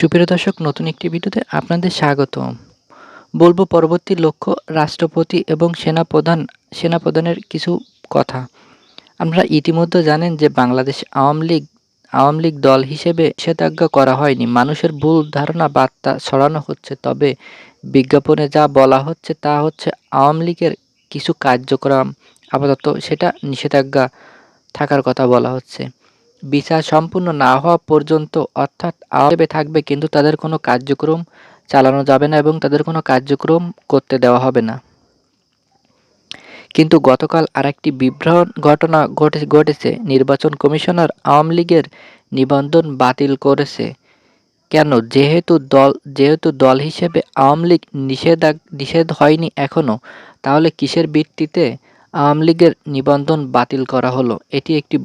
সুপ্রিয় দর্শক, নতুন একটি ভিডিওতে আপনাদের স্বাগতম। বলবো পরবর্তী লক্ষ্য রাষ্ট্রপতি এবং সেনাপ্রধানের কিছু কথা। আপনারা ইতিমধ্যে জানেন যে বাংলাদেশ আওয়ামী লীগ দল হিসেবে নিষেধাজ্ঞা করা হয়নি। মানুষের ভুল ধারণা বার্তা ছড়ানো হচ্ছে। তবে বিজ্ঞাপনে যা বলা হচ্ছে তা হচ্ছে আওয়ামী লীগের কিছু কার্যক্রম আপাতত সেটা নিষেধাজ্ঞা থাকার কথা বলা হচ্ছে। বিচার সম্পূর্ণ না হওয়া পর্যন্ত অর্থাৎ আওয়ামী থাকবে, কিন্তু তাদের কোনো কার্যক্রম চালানো যাবে না এবং তাদের কোনো কার্যক্রম করতে দেওয়া হবে না। কিন্তু গতকাল আরেকটি বিভ্রাট ঘটনা ঘটেছে। নির্বাচন কমিশনার আওয়ামী লীগের নিবন্ধন বাতিল করেছে। কেন? যেহেতু দল হিসেবে আওয়ামী লীগ নিষেধ হয়নি এখনও, তাহলে কিসের ভিত্তিতে আওয়ামী লীগের নিবন্ধন বাতিল করা হলো? এটি একটি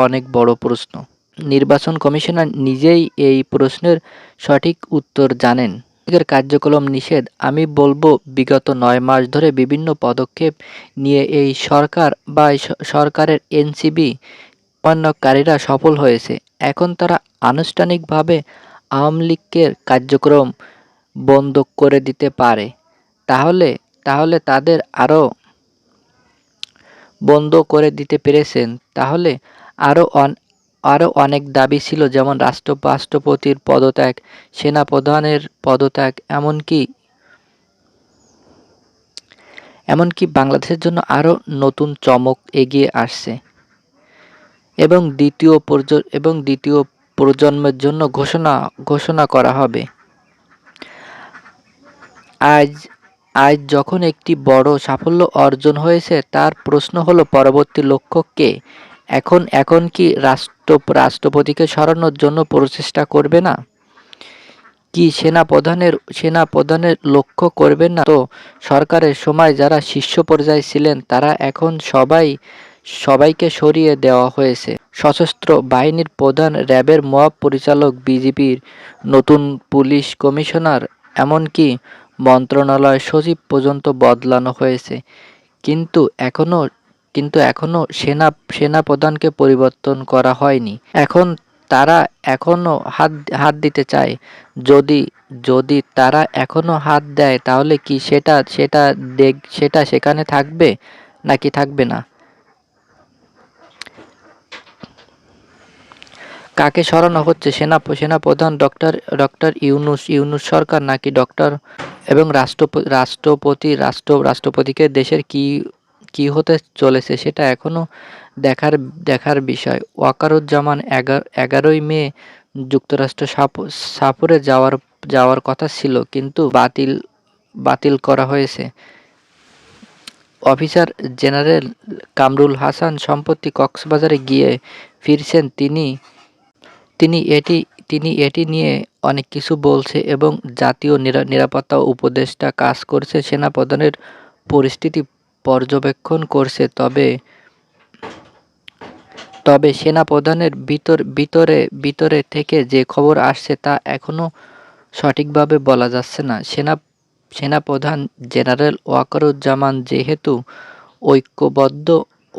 অনেক বড় প্রশ্ন। নির্বাচন কমিশনার নিজেই এই প্রশ্নের সঠিক উত্তর জানেন। লীগের কার্যক্রম নিষেধ। আমি বলবো বিগত ৯ মাস ধরে বিভিন্ন পদক্ষেপ নিয়ে এই সরকার বা সরকারের এনসিপি সমন্বয়কারীরা সফল হয়েছে। এখন তারা আনুষ্ঠানিকভাবে আওয়ামী লীগের কার্যক্রম বন্ধ করে দিতে পারে। তাহলে তাদের বন্ধ করে দিতে পেরেছেন। তাহলে আরও অনেক দাবি ছিল, যেমন রাষ্ট্রপতির পদত্যাগ, সেনাপ্রধানের পদত্যাগ, এমনকি বাংলাদেশের জন্য আরও নতুন চমক এগিয়ে আসছে এবং দ্বিতীয় প্রজন্মের জন্য ঘোষণা করা হবে। আজ যখন একটি বড় সাফল্য অর্জন হয়েছে, তার প্রশ্ন হলো পরবর্তী লক্ষ্য কে? এখন কি রাষ্ট্রপতিকে সরানোর জন্য প্রচেষ্টা করবে না? কি সেনাপ্রধানের লক্ষ্য করবেন না? তো সরকারের সময় যারা শীর্ষ পর্যায়ে ছিলেন তারা এখন সবাইকে সরিয়ে দেওয়া হয়েছে। সশস্ত্র বাহিনীর প্রধান, র্যাবের মহাপরিচালক, বিজিবির নতুন পুলিশ কমিশনার, এমনকি মন্ত্রণালয় সচিব পর্যন্ত বদলানো হয়েছে। কিন্তু এখনো সেনাপ্রধানকে পরিবর্তন করা হয়নি। তারা এখনো হাত দিতে চায়। যদি তারা এখনো হাত দেয়, তাহলে কি সেটা সেখানে থাকবে নাকি থাকবে না? কাকে সরানো হচ্ছে? সেনাপ্রধান ডক্টর ইউনূস সরকার নাকি এবং রাষ্ট্রপতিকে দেশের কি হতে চলেছে সেটা এখনো দেখার বিষয়। ওয়াকারুজ্জামান 11ই মে যুক্তরাষ্ট্র সফরে যাওয়ার কথা ছিল, কিন্তু বাতিল করা হয়েছে। অফিসার জেনারেল কামরুল হাসান সম্প্রতি কক্সবাজারে গিয়ে ফিরছেন। তিনি এটি নিয়ে অনেক কিছু বলছে এবং জাতীয় নিরাপত্তা উপদেষ্টা কাজ করছে, সেনাপ্রধানের পরিস্থিতি পর্যবেক্ষণ করছে। তবে সেনাপ্রধানের ভিতরে থেকে যে খবর আসছে তা এখনো সঠিকভাবে বলা যাচ্ছে না। সেনাপ্রধান জেনারেল ওয়াকারুজ্জামান যেহেতু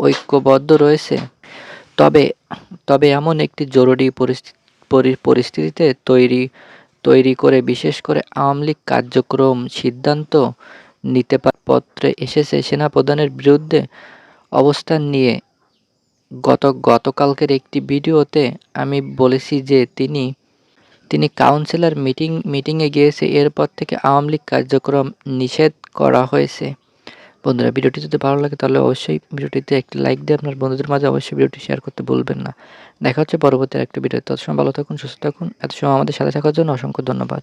ঐক্যবদ্ধ রয়েছে, তবে এমন একটি জরুরি পরিস্থিতিতে তৈরি করে বিশেষ করে আওয়ামী লীগ কার্যক্রম সিদ্ধান্ত নিতে পারে। পত্রে এসেছে সেনাপ্রধানের বিরুদ্ধে অবস্থান নিয়ে। গতকালকের একটি ভিডিওতে আমি বলেছি যে তিনি কাউন্সিলর মিটিংয়ে গিয়েছে। এরপর থেকে আওয়ামী লীগ কার্যক্রম নিষেধ করা হয়েছে। বন্ধুরা, ভিডিওটি যদি ভালো লাগে তাহলে অবশ্যই ভিডিওটিতে একটি লাইক দিয়ে আপনার বন্ধুদের মাঝে অবশ্যই ভিডিওটি শেয়ার করতে ভুলবেন না। দেখা হচ্ছে পরবর্তী একটা ভিডিও। ততক্ষণ ভালো থাকুন, সুস্থ থাকুন। এত সময় আমাদের সাথে থাকার জন্য অসংখ্য ধন্যবাদ।